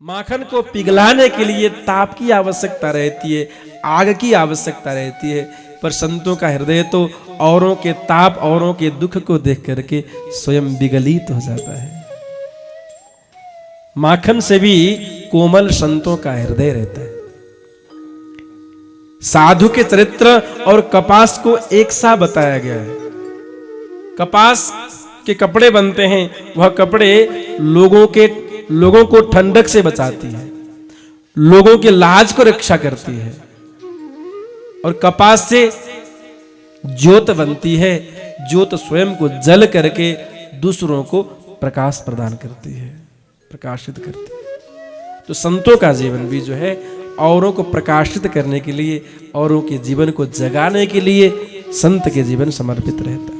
माखन को पिघलाने के लिए ताप की आवश्यकता रहती है, आग की आवश्यकता रहती है, पर संतों का हृदय तो औरों के ताप, औरों के दुख को देख करके स्वयं विगलित हो जाता है। माखन से भी कोमल संतों का हृदय रहता है। साधु के चरित्र और कपास को एक सा बताया गया है। कपास के कपड़े बनते हैं, वह कपड़े लोगों को ठंडक से बचाती है, लोगों के लाज को रक्षा करती है, और कपास से ज्योत बनती है, ज्योत स्वयं को जल करके दूसरों को प्रकाश प्रदान करती है, प्रकाशित करती है। तो संतों का जीवन भी जो है औरों को प्रकाशित करने के लिए, औरों के जीवन को जगाने के लिए संत के जीवन समर्पित रहता है।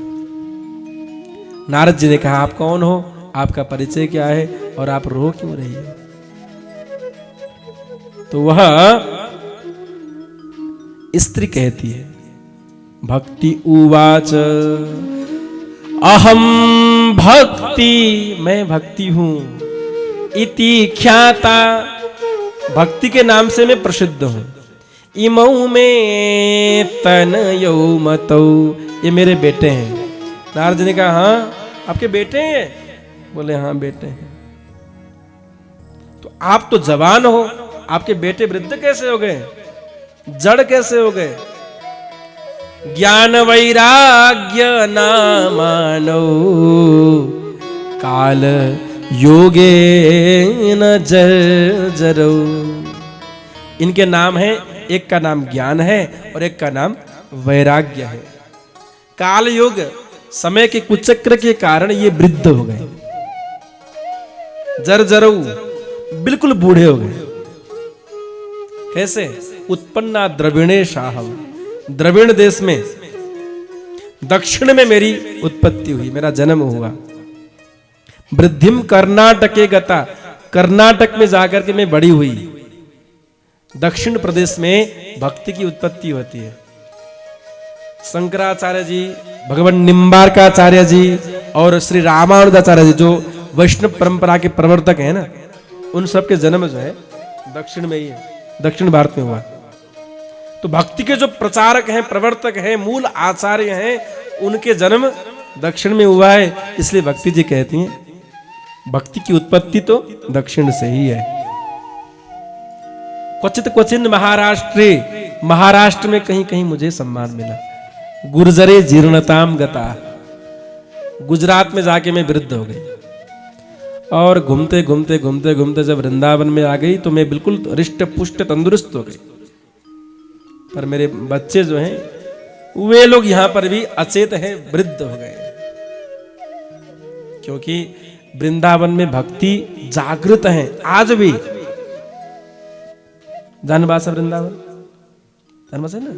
नारद जी ने कहा, आप कौन हो, आपका परिचय क्या है और आप रो क्यों रही हो? तो वह स्त्री कहती है, भक्ति उवाच अहम भक्ति, मैं भक्ति हूं, इति ख्याता, भक्ति के नाम से मैं प्रसिद्ध हूं, इमऊ में तनयौ मतौ, ये मेरे बेटे हैं। नारद जी ने कहा, हाँ आपके बेटे हैं? बोले हाँ बेटे हैं। तो आप तो जवान हो, आपके बेटे वृद्ध कैसे हो गए, जड़ कैसे हो गए? ज्ञान वैराग्य नामानो काल योगे न जरो। इनके नाम है, एक का नाम ज्ञान है और एक का नाम वैराग्य है। काल योग, समय के कुचक्र के कारण ये वृद्ध हो गए, जरजरऊ, बिल्कुल बूढ़े हो गए। कैसे? उत्पन्ना द्रविणे शाहम, द्रविण देश में, दक्षिण में मेरी उत्पत्ति हुई, मेरा जन्म हुआ। वृद्धिम कर्नाटके गता, कर्नाटक में जाकर के मैं बड़ी हुई। दक्षिण प्रदेश में भक्ति की उत्पत्ति होती है। शंकराचार्य जी, भगवान निम्बारकाचार्य जी और श्री रामानुजाचार्य जी, जो वैष्णव परंपरा के प्रवर्तक हैं ना, उन सब के जन्म जो है दक्षिण में ही है, दक्षिण भारत में हुआ। तो भक्ति के जो प्रचारक हैं, प्रवर्तक हैं, मूल आचार्य हैं, उनके जन्म दक्षिण में हुआ है। इसलिए भक्ति जी कहती हैं, भक्ति की उत्पत्ति तो दक्षिण से ही है। क्वचित क्वचिन महाराष्ट्रे, महाराष्ट्र में कहीं कहीं मुझे सम्मान मिला। गुर्जरे जीर्णताम गता, गुजरात में जाके मैं वृद्ध हो गई, और घूमते घूमते घूमते घूमते जब वृंदावन में आ गई तो मैं बिल्कुल रिष्ट पुष्ट तंदुरुस्त हो गई। पर मेरे बच्चे जो हैं वे लोग यहां पर भी अचेत हैं, वृद्ध हो गए, क्योंकि वृंदावन में भक्ति जागृत है आज भी। जानबास वृंदावन जानबास है ना,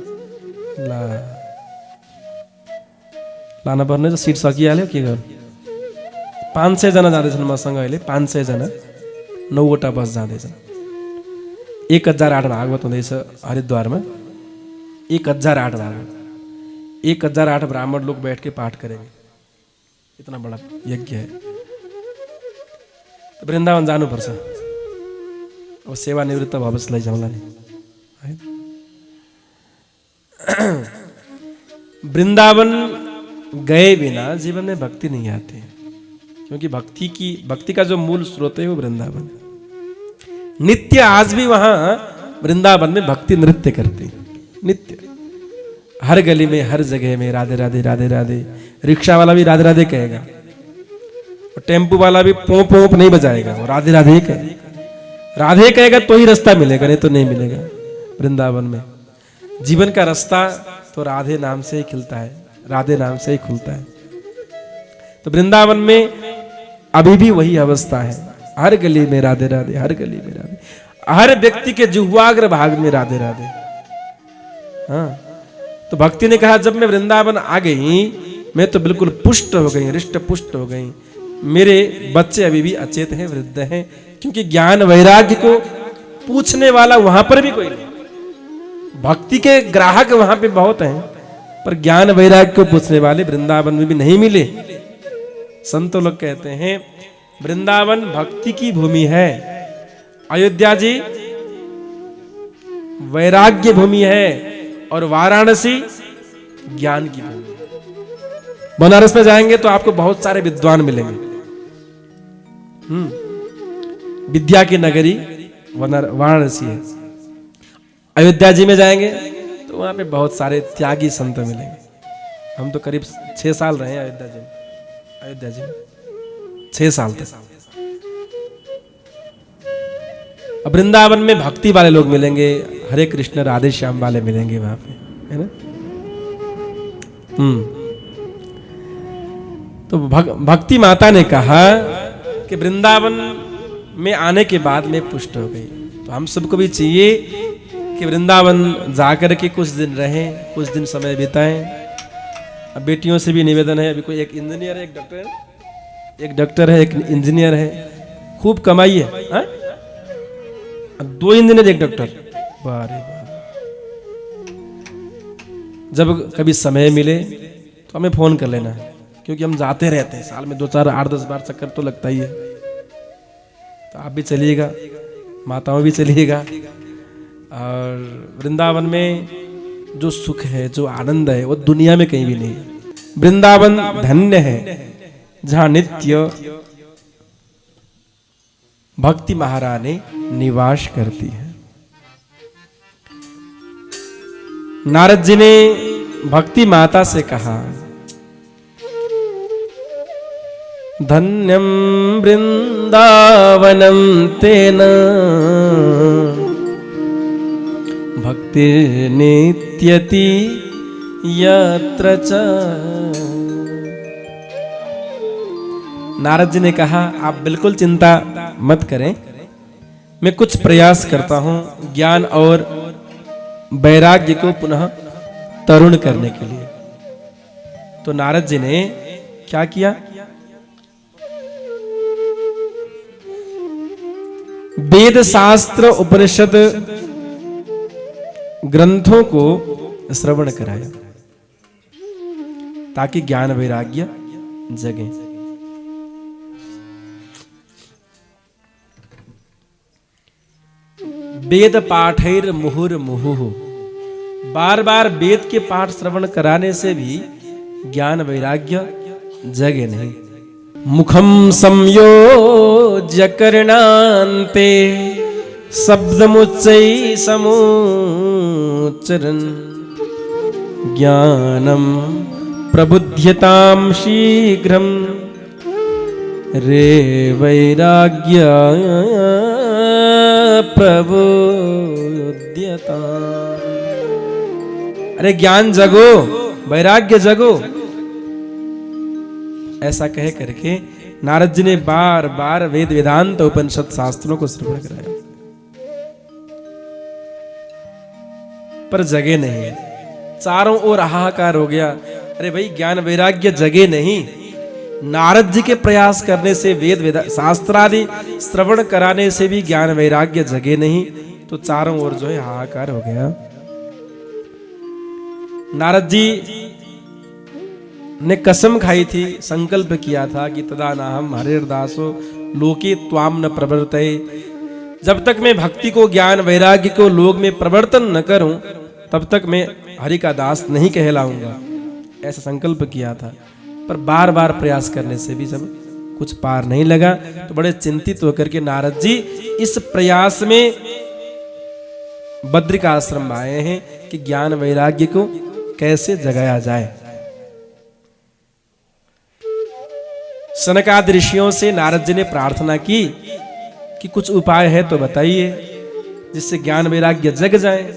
लाना पर्ने सीट सकिहाल्यो के गर्नु। 500 जना जाँदैछन् मसँग अहिले, 500 जना, 9वटा बस जाँदैछन्। 1008 भागवत हुँदैछ हरिद्वारमा, 1008 भागवत, 1008 ब्राह्मण लोग बैठ के पाठ करेंगे, इतना बड़ा यज्ञ है। तो वृंदावन जानुपर्छ, अब सेवानिवृत्त भएपछि लैजाउँला नि है। वृंदावन गए बिना जीवन में भक्ति नहीं आती, क्योंकि भक्ति का जो मूल स्रोत है वो वृंदावन। नित्य आज भी वहां वृंदावन में भक्ति नृत्य करती, नित्य, हर गली में, हर जगह में राधे राधे राधे राधे। रिक्शा वाला भी राधे राधे कहेगा, और टेम्पू वाला भी पोंप पोंप नहीं बजाएगा, वो राधे राधे ही कहेगा। राधे कहेगा तो ही रास्ता मिलेगा, नहीं तो नहीं मिलेगा। वृंदावन में जीवन का रास्ता तो राधे नाम से ही खिलता है, राधे नाम से ही खुलता है। तो वृंदावन में अभी भी वही अवस्था है, हर गली में राधे राधे, हर गली में राधे, हर व्यक्ति के जिह्वाग्र भाग में राधे राधे। हाँ, तो भक्ति ने कहा, जब मैं वृंदावन आ गई, मैं तो बिल्कुल पुष्ट हो गई, रिष्ट पुष्ट हो गई। मेरे बच्चे अभी भी अचेत हैं, वृद्ध हैं, क्योंकि ज्ञान वैराग्य को पूछने वाला वहां पर भी कोई नहीं। भक्ति के ग्राहक वहां पे बहुत हैं, पर ज्ञान वैराग्य को पूछने वाले वृंदावन में भी नहीं मिले। संत लोग कहते हैं वृंदावन भक्ति की भूमि है, अयोध्या जी वैराग्य भूमि है और वाराणसी ज्ञान की भूमि। बनारस में जाएंगे तो आपको बहुत सारे विद्वान मिलेंगे। विद्या की नगरी वाराणसी है। अयोध्या जी में जाएंगे तो वहां पे बहुत सारे त्यागी संत मिलेंगे। हम तो करीब 6 साल रहे हैं अयोध्या जी में 6 साल तक। अब वृंदावन में भक्ति वाले लोग मिलेंगे, हरे कृष्ण राधे श्याम वाले मिलेंगे वहां पे, है ना। तो भक्ति माता ने कहा कि वृंदावन में आने के बाद मैं पुष्ट हो गई। तो हम सबको भी चाहिए कि वृंदावन जाकर के कुछ दिन रहें, कुछ दिन समय बिताएं। अब बेटियों से भी निवेदन है, अभी कोई एक इंजीनियर है, एक डॉक्टर है, एक इंजीनियर है, खूब कमाइए। हाँ? 2 इंजीनियर 1 डॉक्टर, बारे बार। जब कभी समय मिले तो हमें फोन कर लेना है, क्योंकि हम जाते रहते हैं, साल में 2, 4, 8, 10 बार चक्कर तो लगता ही है। तो आप भी चलिएगा, माताओं भी चलिएगा। और वृंदावन में जो सुख है, जो आनंद है, वो दुनिया में कहीं भी नहीं है। वृंदावन धन्य है जहां नित्य भक्ति महारानी निवास करती है। नारद जी ने भक्ति माता से कहा, धन्यम वृंदावनम तेन भक्ति नित्यति यत्र च। नारद जी ने कहा, आप बिल्कुल चिंता मत करें, मैं कुछ प्रयास करता हूं ज्ञान और वैराग्य को पुनः तरुण करने के लिए। तो नारद जी ने क्या किया, वेद शास्त्र उपनिषद ग्रंथों को श्रवण कराया ताकि ज्ञान वैराग्य जगे। वेद पाठैर मुहुर मुहुः, बार बार वेद के पाठ श्रवण कराने से भी ज्ञान वैराग्य जगे नहीं। मुखम संयोज्य करणान्ते शब्दमुच्चै समुच्चरन् ज्ञानम प्रबुध्यताम शीघ्रम रे वैराग्य प्रबुध्यता। अरे ज्ञान जगो, वैराग्य जगो, ऐसा कह करके नारद जी ने बार बार वेद वेदांत उपनिषद शास्त्रों को श्रवण कराया, पर जगे नहीं। चारों ओर हाहाकार हो गया। अरे भाई, ज्ञान वैराग्य जगे नहीं, नारद जी के प्रयास करने से, वेद शास्त्रादि श्रवण कराने से भी ज्ञान वैराग्य जगे नहीं। तो चारों ओर जो है हाहाकार हो गया। नारद जी ने कसम खाई थी, संकल्प किया था कि तदा नाहम हरिर्दासो लोके त्वाम न प्रवर्तये। जब तक मैं भक्ति को, ज्ञान वैराग्य को लोक में प्रवर्तन न करूं, तब तक मैं हरि का दास नहीं कहलाऊंगा, ऐसा संकल्प किया था। पर बार बार प्रयास करने से भी जब कुछ पार नहीं लगा, तो बड़े चिंतित होकर के नारद जी इस प्रयास में बद्रिका आश्रम आए हैं कि ज्ञान वैराग्य को कैसे जगाया जाए। सनकादि ऋषियों से नारद जी ने प्रार्थना की कि कुछ उपाय है तो बताइए जिससे ज्ञान वैराग्य जग जाए।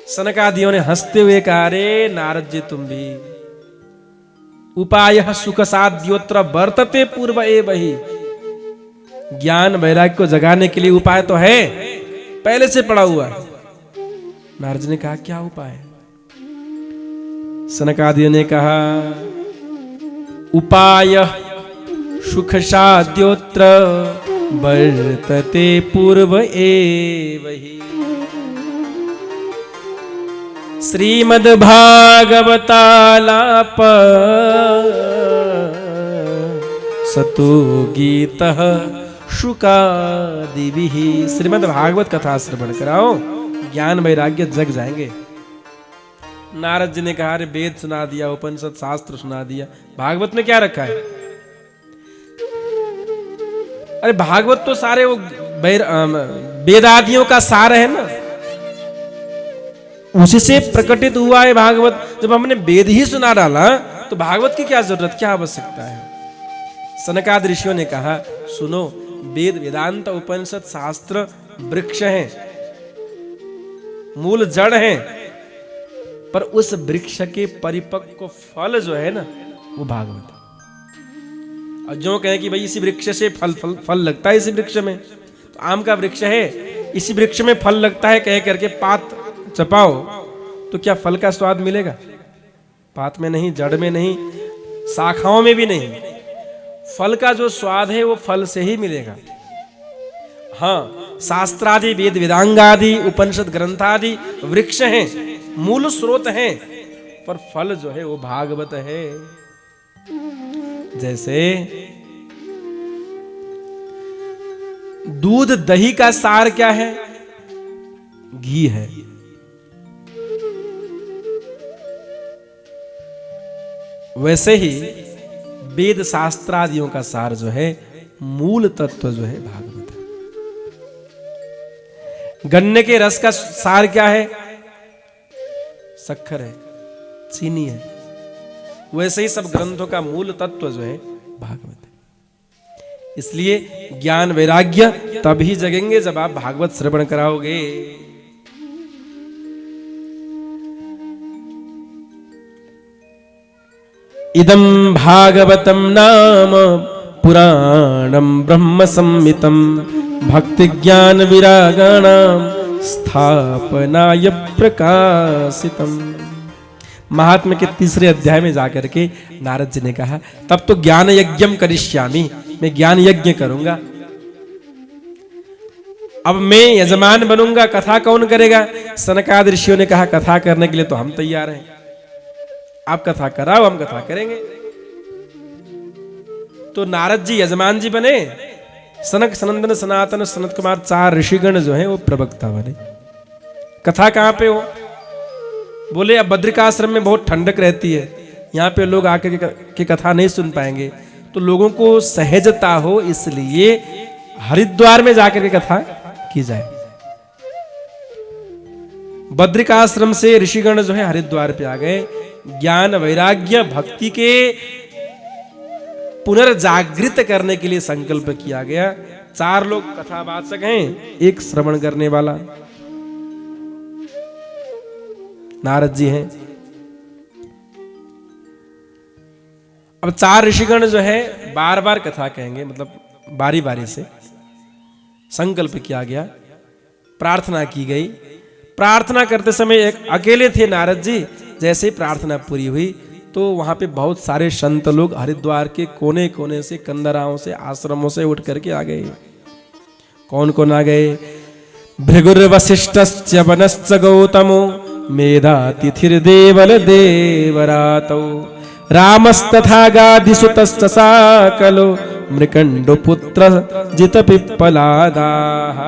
सनकादियों ने हंसते हुए कहा, रे नारद जी तुम भी, उपाय सुख साध्योत्र वर्तते पूर्व एवहि। ज्ञान वैराग्य को जगाने के लिए उपाय तो है, पहले से पड़ा हुआ है। नारद जी ने कहा, क्या उपाय है? सनकादियों ने कहा, उपाय सुख साध्योत्र वर्तते पूर्व एवहि। श्रीमद्भागवतालाप सतो गीतः शुका देवी ही। श्रीमद् भागवत कथा श्रवण कराओ, ज्ञान वैराग्य जग जाएंगे। नारद जी ने कहा, अरे वेद सुना दिया, उपनिषद शास्त्र सुना दिया, भागवत में क्या रखा है? अरे भागवत तो सारे वो वेदादियों का सार है ना, उसी से प्रकटित हुआ है भागवत। जब हमने वेद ही सुना डाला तो भागवत की क्या जरूरत, क्या आवश्यकता है? सनकादि ऋषियों ने कहा, सुनो, वेद वेदांत उपनिषद शास्त्र वृक्ष हैं, मूल जड़ हैं, पर उस वृक्ष के परिपक्व फल जो है ना, वो भागवत है। और जो कहें कि भाई इसी वृक्ष से फल लगता है, इसी वृक्ष में तो आम का वृक्ष है, इसी वृक्ष में फल लगता है कह करके पात चपाओ तो क्या फल का स्वाद मिलेगा? पात में नहीं, जड़ में नहीं, शाखाओं में भी नहीं। फल का जो स्वाद है वो फल से ही मिलेगा। हाँ, शास्त्रादि वेद वेदांगादि उपनिषद ग्रंथादि वृक्ष हैं, मूल स्रोत हैं, पर फल जो है वो भागवत है। जैसे दूध दही का सार क्या है? घी है। वैसे ही वेद शास्त्रादियों का सार जो है, मूल तत्व जो है भागवत है। गन्ने के रस का सार क्या है? शक्कर है, चीनी है। वैसे ही सब ग्रंथों का मूल तत्व जो है भागवत है। इसलिए ज्ञान वैराग्य तभी जगेंगे जब आप भागवत श्रवण कराओगे। इदं भागवतं नाम पुराणं ब्रह्म संहितं भक्ति ज्ञान विरागाणां स्थापनाय प्रकाशितम्। महात्म्य के 3 अध्याय में जाकर के नारद जी ने कहा, तब तो ज्ञान यज्ञम करिष्यामि, मैं ज्ञान यज्ञ करूंगा। अब मैं यजमान बनूंगा, कथा कौन करेगा? सनकादि ऋषियों ने कहा, कथा करने के लिए तो हम तैयार हैं, आप कथा कराओ, हम कथा करेंगे। तो नारद जी यजमान जी बने, सनक सनंदन सनातन सनत कुमार 4 ऋषिगण जो हैं वो प्रवक्ता बने। कथा कहां पे हो? बोले अब बद्रिकाश्रम में बहुत ठंडक रहती है, यहाँ पे लोग आकर के कथा नहीं सुन पाएंगे, तो लोगों को सहजता हो इसलिए हरिद्वार में जाकर के कथा की जाए। बद्रिकाश्रम से ऋषिगण जो है हरिद्वार पे आ गए। ज्ञान वैराग्य भक्ति के पुनर्जागृत करने के लिए संकल्प किया गया। 4 लोग कथावाचक हैं, 1 श्रवण करने वाला नारद जी हैं। अब 4 ऋषिगण जो है बार बार कथा कहेंगे, मतलब बारी बारी से संकल्प किया गया, प्रार्थना की गई। प्रार्थना करते समय एक अकेले थे नारद जी। जैसे ही प्रार्थना पूरी हुई तो वहां पे बहुत सारे संत लोग हरिद्वार के कोने कोने से, कंदराओं से, आश्रमों से उठ करके आ गए। कौन कौन आ गए? भृगुर्वसिष्ठश्च वनश्च गौतमो मेधातिथिर्देवल देवरातो रामस्तथा गादिसुतश्च साकलो मृकंडो पुत्र जित पिप्पलादाः।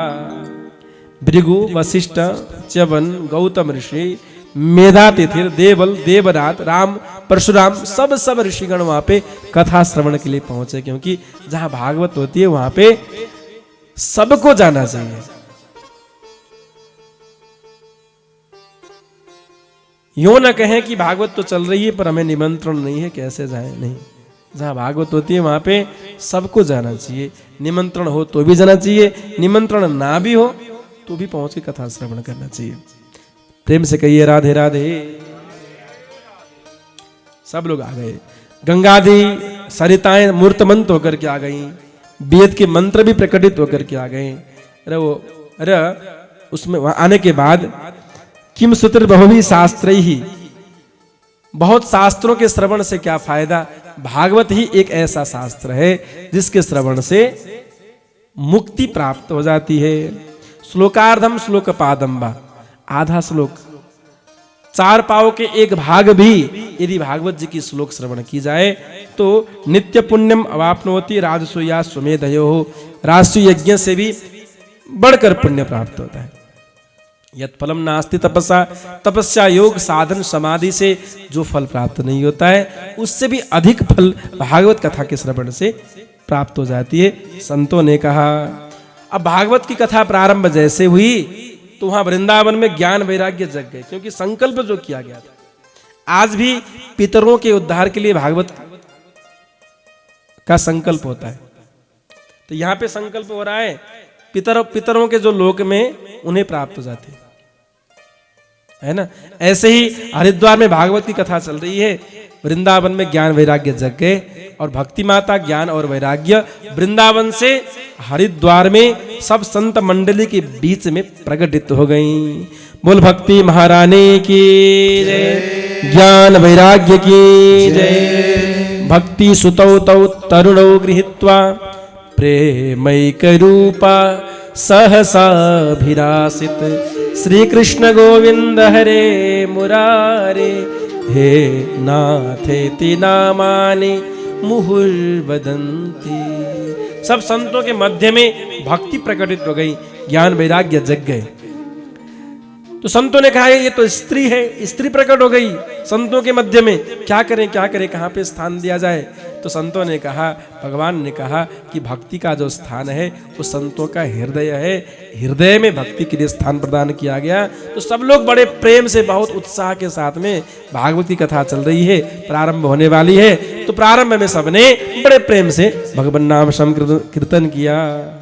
भृगु, वशिष्ठ, च्यवन, गौतम ऋषि, मेधातिथिर, देवल, देवरात, राम, परशुराम, सब ऋषिगण वहां पे कथा श्रवण के लिए पहुंचे, क्योंकि जहां भागवत होती है वहां पे सबको जाना चाहिए। यूं न कहें कि भागवत तो चल रही है पर हमें निमंत्रण नहीं है, कैसे जाएं? नहीं, जहां भागवत होती है वहां पे सबको जाना चाहिए। निमंत्रण हो तो भी जाना चाहिए, निमंत्रण ना भी हो तो भी पहुंच के कथा श्रवण करना चाहिए। प्रेम से कहिए राधे राधे। सब लोग आ गए। गंगादि सरिताएं मूर्तमंत होकर के आ गई, वेद के मंत्र भी प्रकटित होकर के आ गए। अरे उसमें आने के बाद किम सूत्र बहुवी शास्त्र ही, बहुत शास्त्रों के श्रवण से क्या फायदा? भागवत ही एक ऐसा शास्त्र है जिसके श्रवण से मुक्ति प्राप्त हो जाती है। श्लोकार्धम श्लोक पादम्बा, आधा श्लोक, 4 पाव के 1 भाग भी यदि भागवत जी की श्लोक श्रवण की जाए तो नित्य पुण्यम अवाप्नोति राजसूया स्वमेधयो राष्ट्रीय यज्ञ से भी बढ़कर पुण्य प्राप्त होता है। यत् फलम नास्ति तपस्या, तपस्या योग साधन समाधि से जो फल प्राप्त नहीं होता है उससे भी अधिक फल भागवत कथा के श्रवण से प्राप्त हो जाती है। संतों ने कहा, अब भागवत की कथा प्रारंभ जैसे हुई तो वहां वृंदावन में ज्ञान वैराग्य जग गए, क्योंकि संकल्प जो किया गया था। आज भी पितरों के उद्धार के लिए भागवत का संकल्प होता है। तो यहाँ पे संकल्प हो रहा है पितरों के जो लोक में उन्हें प्राप्त हो जाती है ना। ऐसे ही हरिद्वार में भागवत की कथा चल रही है, वृंदावन में ज्ञान वैराग्य जग गए और भक्ति माता ज्ञान और वैराग्य वृंदावन से हरिद्वार में सब संत मंडली के बीच में प्रकटित हो गई। बोल भक्ति महारानी की जय, ज्ञान वैराग्य की जय। भक्ति सुतौ तौ तरुणौ गृहीत्वा प्रेमैक रूपा सहसाभिरासित श्री कृष्ण गोविंद हरे मुरारे हे नाथेति नामानि मुहुर्वदन्ति। सब संतों के मध्य में भक्ति प्रकटित हो गई, ज्ञान वैराग्य जग गए। तो संतों ने कहा ये तो स्त्री है, स्त्री प्रकट हो गई संतों के मध्य में, क्या करें कहाँ पे स्थान दिया जाए। तो संतों ने कहा, भगवान ने कहा कि भक्ति का जो स्थान है वो संतों का हृदय है, हृदय में भक्ति के लिए स्थान प्रदान किया गया। तो सब लोग बड़े प्रेम से बहुत उत्साह के साथ में भागवत की कथा चल रही है, प्रारंभ होने वाली है। तो प्रारंभ में सबने बड़े प्रेम से भगवान नाम कीर्तन किया।